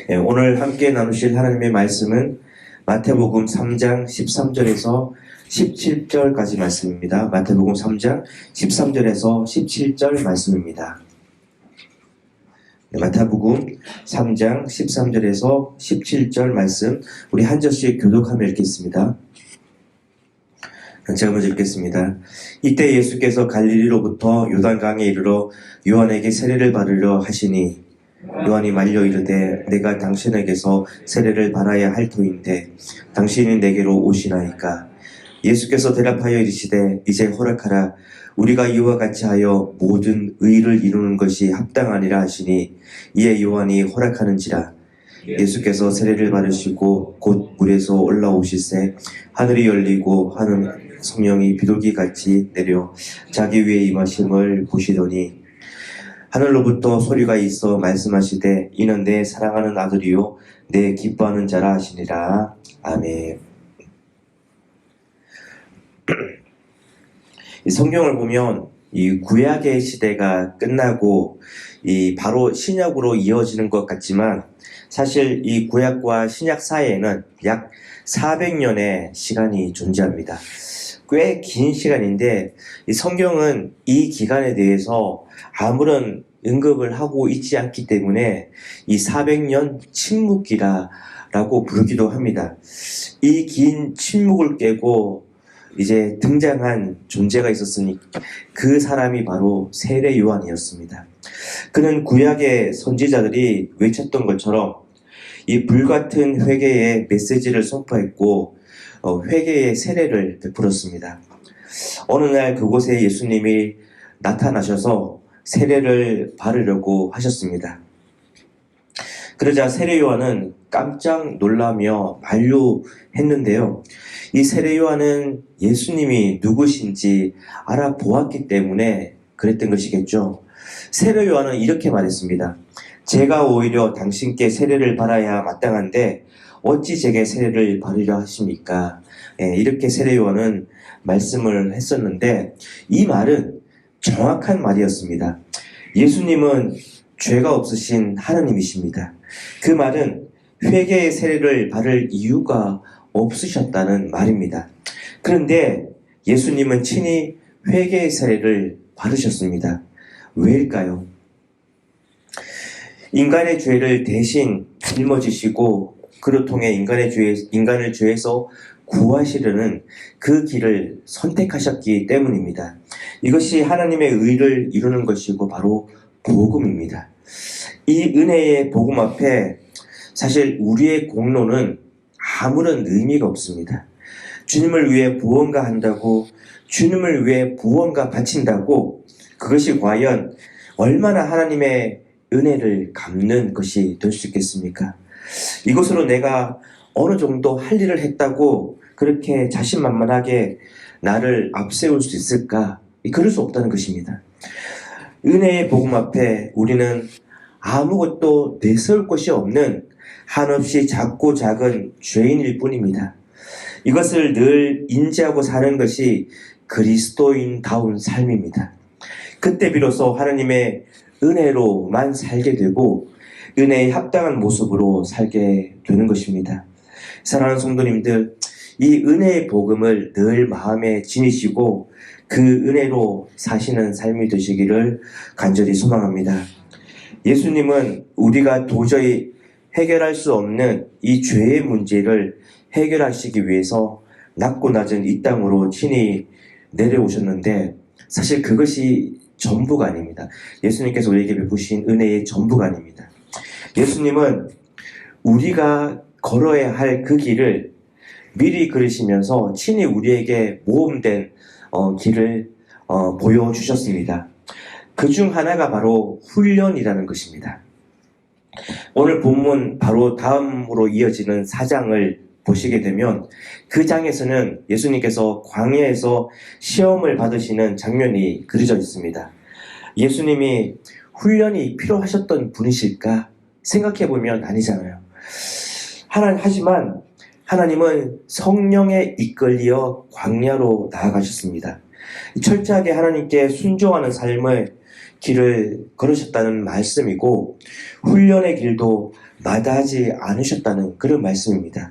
오늘 함께 나누실 하나님의 말씀은 마태복음 3장 13절에서 17절까지 말씀입니다. 마태복음 3장 13절에서 17절 말씀입니다. 마태복음 3장 13절에서 17절 말씀, 우리 한 절씩 교독하며 읽겠습니다. 제가 먼저 읽겠습니다. 이때 예수께서 갈릴리로부터 요단강에 이르러 요한에게 세례를 받으려 하시니 요한이 말려 이르되 내가 당신에게서 세례를 받아야 할 터인데 당신이 내게로 오시나이까. 예수께서 대답하여 이르시되 이제 허락하라. 우리가 이와 같이 하여 모든 의를 이루는 것이 합당하니라 하시니 이에 요한이 허락하는지라. 예수께서 세례를 받으시고 곧 물에서 올라오시세 하늘이 열리고 하는 성령이 비둘기같이 내려 자기 위에 임하심을 보시더니 하늘로부터 소리가 있어 말씀하시되 이는 내 사랑하는 아들이요 내 기뻐하는 자라 하시니라. 아멘. 이 성경을 보면 이 구약의 시대가 끝나고 바로 신약으로 이어지는 것 같지만 사실 이 구약과 신약 사이에는 약 400년의 시간이 존재합니다. 꽤 긴 시간인데 이 성경은 이 기간에 대해서 아무런 언급을 하고 있지 않기 때문에 이 400년 침묵기라라고 부르기도 합니다. 이 긴 침묵을 깨고 이제 등장한 존재가 있었으니 그 사람이 바로 세례 요한이었습니다. 그는 구약의 선지자들이 외쳤던 것처럼 이 불같은 회개의 메시지를 선포했고 회개의 세례를 베풀었습니다. 어느 날 그곳에 예수님이 나타나셔서 세례를 받으려고 하셨습니다. 그러자 세례 요한은 깜짝 놀라며 만류했는데요. 이 세례 요한은 예수님이 누구신지 알아보았기 때문에 그랬던 것이겠죠. 세례 요한은 이렇게 말했습니다. 제가 오히려 당신께 세례를 받아야 마땅한데 어찌 제게 세례를 받으려 하십니까? 이렇게 세례 요한은 말씀을 했었는데 이 말은 정확한 말이었습니다. 예수님은 죄가 없으신 하나님이십니다. 그 말은 회개의 세례를 받을 이유가 없으셨다는 말입니다. 그런데 예수님은 친히 회개의 세례를 받으셨습니다. 왜일까요? 인간의 죄를 대신 짊어지시고 그로 통해 인간을 죄에서 구하시려는 그 길을 선택하셨기 때문입니다. 이것이 하나님의 의를 이루는 것이고 바로 복음입니다. 이 은혜의 복음 앞에 사실 우리의 공로는 아무런 의미가 없습니다. 주님을 위해 무언가 한다고, 주님을 위해 무언가 바친다고, 그것이 과연 얼마나 하나님의 은혜를 갚는 것이 될 수 있겠습니까? 이것으로 내가 어느 정도 할 일을 했다고 그렇게 자신만만하게 나를 앞세울 수 있을까? 그럴 수 없다는 것입니다. 은혜의 복음 앞에 우리는 아무것도 내세울 것이 없는 한없이 작고 작은 죄인일 뿐입니다. 이것을 늘 인지하고 사는 것이 그리스도인다운 삶입니다. 그때 비로소 하나님의 은혜로만 살게 되고 은혜에 합당한 모습으로 살게 되는 것입니다. 사랑하는 성도님들, 이 은혜의 복음을 늘 마음에 지니시고 그 은혜로 사시는 삶이 되시기를 간절히 소망합니다. 예수님은 우리가 도저히 해결할 수 없는 이 죄의 문제를 해결하시기 위해서 낮고 낮은 이 땅으로 친히 내려오셨는데 사실 그것이 전부가 아닙니다. 예수님께서 우리에게 베푸신 은혜의 전부가 아닙니다. 예수님은 우리가 걸어야 할 그 길을 미리 그리시면서 친히 우리에게 모험된 길을 보여주셨습니다. 그 중 하나가 바로 훈련이라는 것입니다. 오늘 본문 바로 다음으로 이어지는 4장을 보시게 되면 그 장에서는 예수님께서 광야에서 시험을 받으시는 장면이 그려져 있습니다. 예수님이 훈련이 필요하셨던 분이실까? 생각해보면 아니잖아요. 하지만 하나님은 성령에 이끌려 광야로 나아가셨습니다. 철저하게 하나님께 순종하는 삶을 길을 걸으셨다는 말씀이고 훈련의 길도 마다하지 않으셨다는 그런 말씀입니다.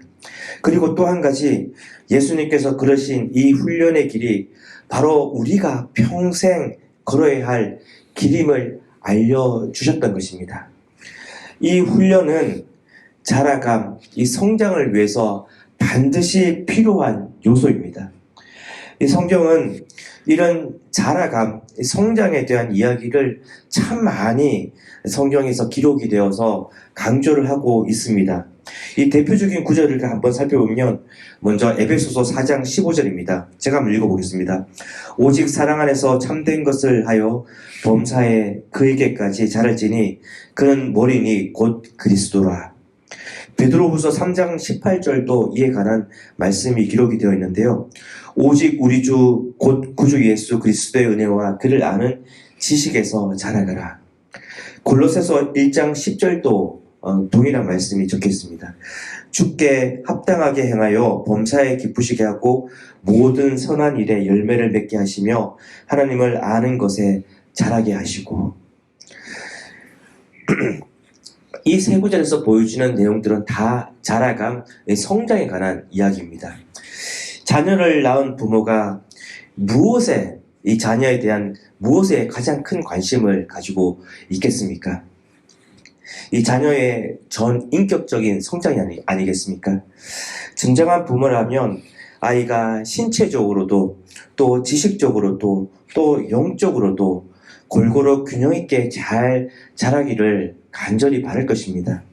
그리고 또 한 가지 예수님께서 걸으신 이 훈련의 길이 바로 우리가 평생 걸어야 할 길임을 알려주셨던 것입니다. 이 훈련은 자라감, 이 성장을 위해서 반드시 필요한 요소입니다. 이 성경은 이런 자라감, 성장에 대한 이야기를 참 많이 성경에서 기록이 되어서 강조를 하고 있습니다. 이 대표적인 구절을 한번 살펴보면 먼저 에베소서 4장 15절입니다. 제가 한번 읽어보겠습니다. 오직 사랑 안에서 참된 것을 하여 범사에 그에게까지 자랄지니 그는 머리니 곧 그리스도라. 베드로후서 3장 18절도 이에 관한 말씀이 기록이 되어 있는데요. 오직 우리 주 곧 구주 예수 그리스도의 은혜와 그를 아는 지식에서 자라가라. 골로새서 1장 10절도 동일한 말씀이 적혀 있습니다. 주께 합당하게 행하여 범사에 기쁘시게 하고 모든 선한 일에 열매를 맺게 하시며 하나님을 아는 것에 자라게 하시고. 이 세 구절에서 보여주는 내용들은 다 자라감, 성장에 관한 이야기입니다. 자녀를 낳은 부모가 이 자녀에 대한 무엇에 가장 큰 관심을 가지고 있겠습니까? 이 자녀의 전 인격적인 성장이 아니겠습니까? 진정한 부모라면 아이가 신체적으로도 또 지식적으로도 또 영적으로도 골고루 균형 있게 잘 자라기를 간절히 바랄 것입니다.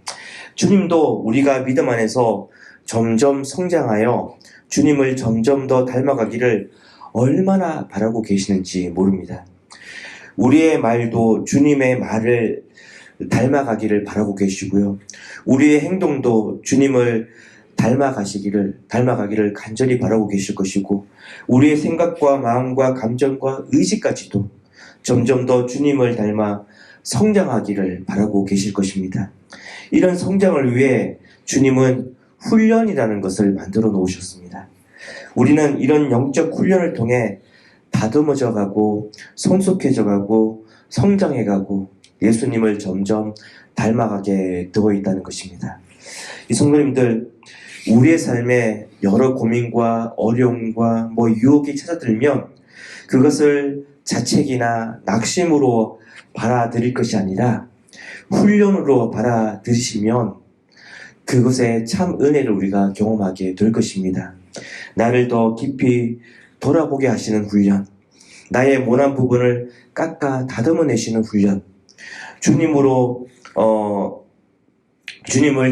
주님도 우리가 믿음 안에서 점점 성장하여 주님을 점점 더 닮아가기를 얼마나 바라고 계시는지 모릅니다. 우리의 말도 주님의 말을 닮아가기를 바라고 계시고요. 우리의 행동도 주님을 닮아가기를 간절히 바라고 계실 것이고, 우리의 생각과 마음과 감정과 의지까지도 점점 더 주님을 닮아 성장하기를 바라고 계실 것입니다. 이런 성장을 위해 주님은 훈련이라는 것을 만들어 놓으셨습니다. 우리는 이런 영적 훈련을 통해 다듬어져 가고 성숙해져 가고 성장해 가고 예수님을 점점 닮아가게 되어 있다는 것입니다. 이 성도님들, 우리의 삶에 여러 고민과 어려움과 유혹이 찾아들면 그것을 자책이나 낙심으로 받아들일 것이 아니라 훈련으로 받아들이시면 그것에 참 은혜를 우리가 경험하게 될 것입니다. 나를 더 깊이 돌아보게 하시는 훈련, 나의 모난 부분을 깎아 다듬어내시는 훈련, 주님을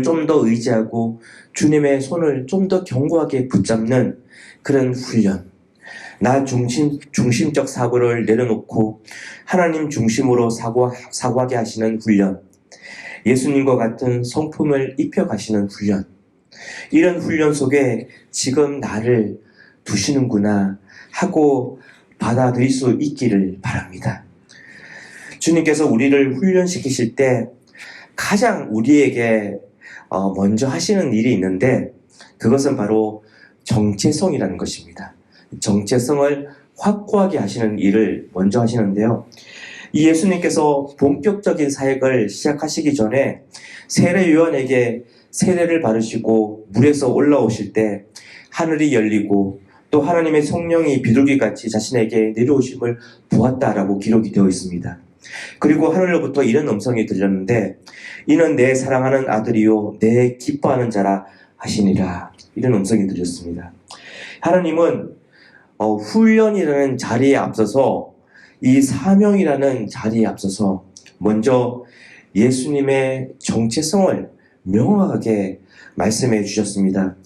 좀 더 의지하고 주님의 손을 좀 더 견고하게 붙잡는 그런 훈련, 나 중심적 사고를 내려놓고 하나님 중심으로 사고하게 하시는 훈련, 예수님과 같은 성품을 입혀가시는 훈련, 이런 훈련 속에 지금 나를 두시는구나 하고 받아들일 수 있기를 바랍니다. 주님께서 우리를 훈련시키실 때 가장 우리에게 먼저 하시는 일이 있는데 그것은 바로 정체성이라는 것입니다. 정체성을 확고하게 하시는 일을 먼저 하시는데요. 이 예수님께서 본격적인 사역을 시작하시기 전에 세례 요한에게 세례를 받으시고 물에서 올라오실 때 하늘이 열리고 또 하나님의 성령이 비둘기같이 자신에게 내려오심을 보았다라고 기록이 되어 있습니다. 그리고 하늘로부터 이런 음성이 들렸는데 이는 내 사랑하는 아들이요 내 기뻐하는 자라 하시니라. 이런 음성이 들렸습니다. 하나님은 훈련이라는 자리에 앞서서 이 사명이라는 자리에 앞서서 먼저 예수님의 정체성을 명확하게 말씀해 주셨습니다.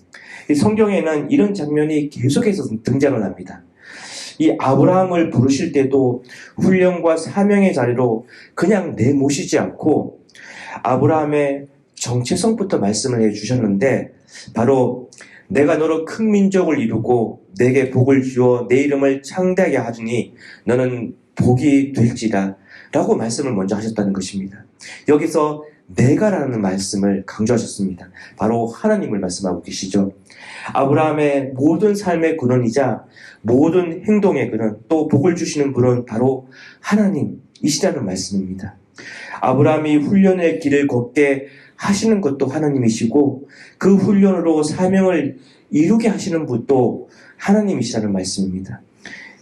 이 성경에는 이런 장면이 계속해서 등장을 합니다. 이 아브라함을 부르실 때도 훈련과 사명의 자리로 그냥 내모시지 않고 아브라함의 정체성부터 말씀을 해 주셨는데 바로 내가 너로 큰 민족을 이루고 내게 복을 주어 내 이름을 창대하게 하더니 너는 복이 될지라 라고 말씀을 먼저 하셨다는 것입니다. 여기서 내가라는 말씀을 강조하셨습니다. 바로 하나님을 말씀하고 계시죠. 아브라함의 모든 삶의 근원이자 모든 행동의 근원, 또 복을 주시는 분은 바로 하나님이시라는 말씀입니다. 아브라함이 훈련의 길을 걷게 하시는 것도 하나님이시고 그 훈련으로 사명을 이루게 하시는 분도 하나님이시라는 말씀입니다.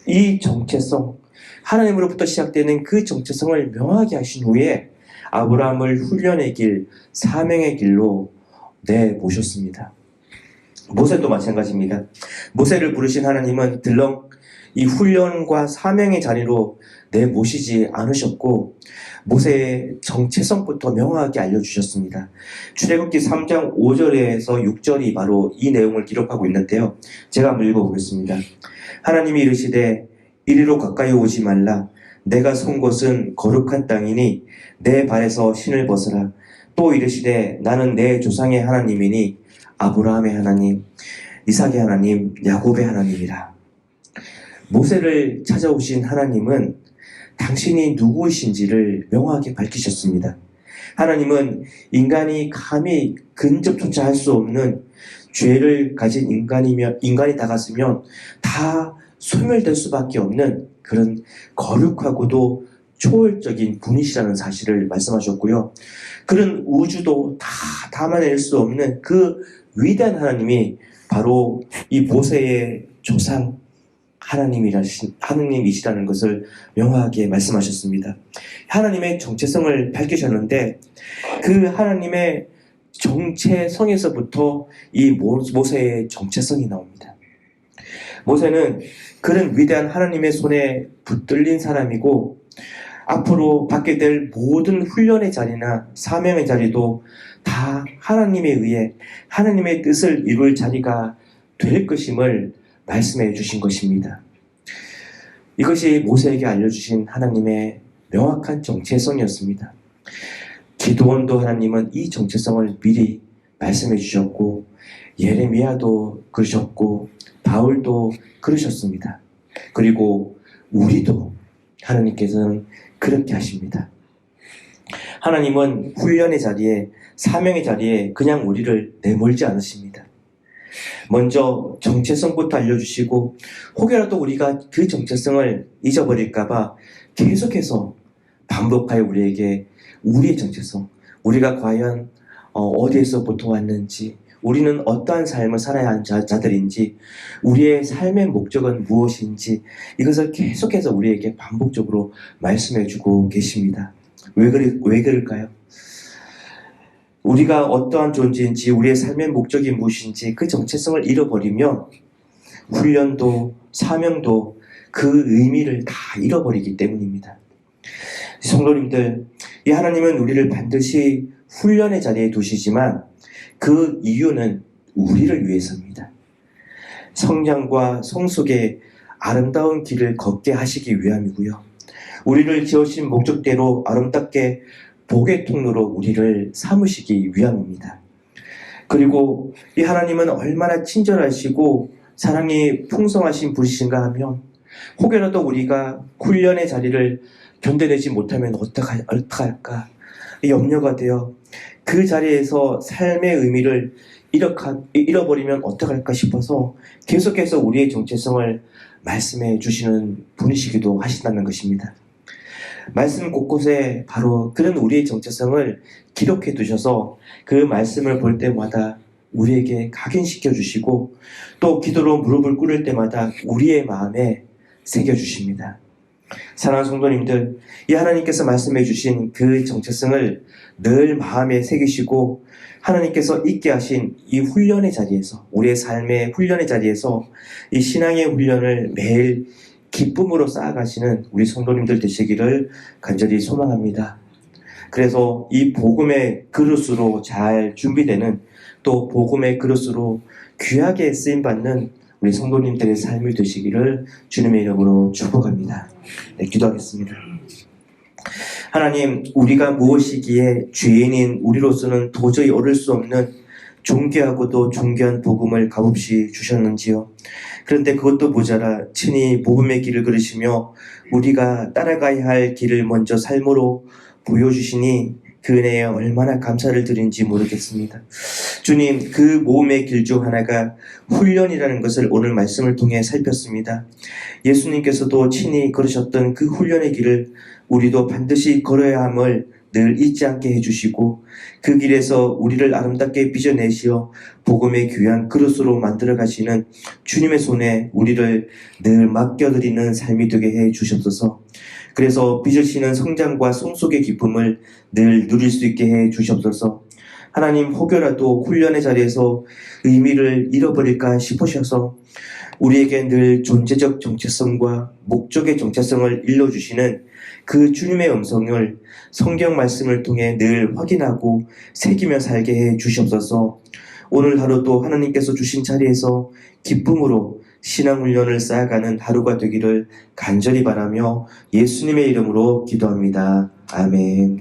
이 정체성, 하나님으로부터 시작되는 그 정체성을 명확히 하신 후에 아브라함을 훈련의 길, 사명의 길로 내모셨습니다. 모세도 마찬가지입니다. 모세를 부르신 하나님은 들렁 이 훈련과 사명의 자리로 내모시지 않으셨고 모세의 정체성부터 명확하게 알려주셨습니다. 출애굽기 3장 5절에서 6절이 바로 이 내용을 기록하고 있는데요. 제가 한번 읽어보겠습니다. 하나님이 이르시되 이리로 가까이 오지 말라. 내가 선 곳은 거룩한 땅이니 내 발에서 신을 벗으라. 또 이르시되 나는 내 조상의 하나님이니 아브라함의 하나님, 이삭의 하나님, 야곱의 하나님이라. 모세를 찾아오신 하나님은 당신이 누구이신지를 명확하게 밝히셨습니다. 하나님은 인간이 감히 근접조차 할 수 없는 죄를 가진 인간이 다가서면 다 소멸될 수밖에 없는 그런 거룩하고도 초월적인 분이시라는 사실을 말씀하셨고요. 그런 우주도 다 담아낼 수 없는 그 위대한 하나님이 바로 이 모세의 조상 하나님이시라는 것을 명확하게 말씀하셨습니다. 하나님의 정체성을 밝히셨는데 그 하나님의 정체성에서부터 이 모세의 정체성이 나옵니다. 모세는 그런 위대한 하나님의 손에 붙들린 사람이고 앞으로 받게 될 모든 훈련의 자리나 사명의 자리도 다 하나님에 의해 하나님의 뜻을 이룰 자리가 될 것임을 말씀해 주신 것입니다. 이것이 모세에게 알려주신 하나님의 명확한 정체성이었습니다. 기드온도 하나님은 이 정체성을 미리 말씀해 주셨고 예레미야도 그러셨고 바울도 그러셨습니다. 그리고 우리도 하나님께서는 그렇게 하십니다. 하나님은 훈련의 자리에 사명의 자리에 그냥 우리를 내몰지 않으십니다. 먼저 정체성부터 알려주시고 혹여라도 우리가 그 정체성을 잊어버릴까봐 계속해서 반복하여 우리에게 우리의 정체성, 우리가 과연 어디에서부터 왔는지, 우리는 어떠한 삶을 살아야 하는 자들인지, 우리의 삶의 목적은 무엇인지 이것을 계속해서 우리에게 반복적으로 말씀해주고 계십니다. 왜 그럴까요? 우리가 어떠한 존재인지, 우리의 삶의 목적이 무엇인지 그 정체성을 잃어버리면 훈련도 사명도 그 의미를 다 잃어버리기 때문입니다. 성도님들, 이 하나님은 우리를 반드시 훈련의 자리에 두시지만 그 이유는 우리를 위해서입니다. 성장과 성숙의 아름다운 길을 걷게 하시기 위함이고요. 우리를 지으신 목적대로 아름답게 복의 통로로 우리를 삼으시기 위함입니다. 그리고 이 하나님은 얼마나 친절하시고 사랑이 풍성하신 분이신가 하면 혹여라도 우리가 훈련의 자리를 견뎌내지 못하면 어떡할까 염려가 되어 그 자리에서 삶의 의미를 잃어버리면 어떡할까 싶어서 계속해서 우리의 정체성을 말씀해 주시는 분이시기도 하신다는 것입니다. 말씀 곳곳에 바로 그런 우리의 정체성을 기록해 두셔서 그 말씀을 볼 때마다 우리에게 각인시켜 주시고 또 기도로 무릎을 꿇을 때마다 우리의 마음에 새겨 주십니다. 사랑하는 성도님들, 이 하나님께서 말씀해 주신 그 정체성을 늘 마음에 새기시고 하나님께서 있게 하신 이 훈련의 자리에서, 우리의 삶의 훈련의 자리에서 이 신앙의 훈련을 매일 기쁨으로 쌓아가시는 우리 성도님들 되시기를 간절히 소망합니다. 그래서 이 복음의 그릇으로 잘 준비되는, 또 복음의 그릇으로 귀하게 쓰임받는 우리 성도님들의 삶이 되시기를 주님의 이름으로 축복합니다. 네, 기도하겠습니다. 하나님, 우리가 무엇이기에 죄인인 우리로서는 도저히 얻을 수 없는 존귀하고도 존귀한 복음을 값없이 주셨는지요. 그런데 그것도 모자라 친히 복음의 길을 걸으시며 우리가 따라가야 할 길을 먼저 삶으로 보여주시니 그 은혜에 얼마나 감사를 드린지 모르겠습니다. 주님, 그 모험의 길 중 하나가 훈련이라는 것을 오늘 말씀을 통해 살폈습니다. 예수님께서도 친히 걸으셨던 그 훈련의 길을 우리도 반드시 걸어야 함을 늘 잊지 않게 해주시고, 그 길에서 우리를 아름답게 빚어내시어 복음의 귀한 그릇으로 만들어 가시는 주님의 손에 우리를 늘 맡겨드리는 삶이 되게 해 주셨소서. 그래서 빚으시는 성장과 성숙의 기쁨을 늘 누릴 수 있게 해 주시옵소서. 하나님, 혹여라도 훈련의 자리에서 의미를 잃어버릴까 싶으셔서 우리에게 늘 존재적 정체성과 목적의 정체성을 일러주시는 그 주님의 음성을 성경 말씀을 통해 늘 확인하고 새기며 살게 해 주시옵소서. 오늘 하루도 하나님께서 주신 자리에서 기쁨으로 신앙훈련을 쌓아가는 하루가 되기를 간절히 바라며 예수님의 이름으로 기도합니다. 아멘.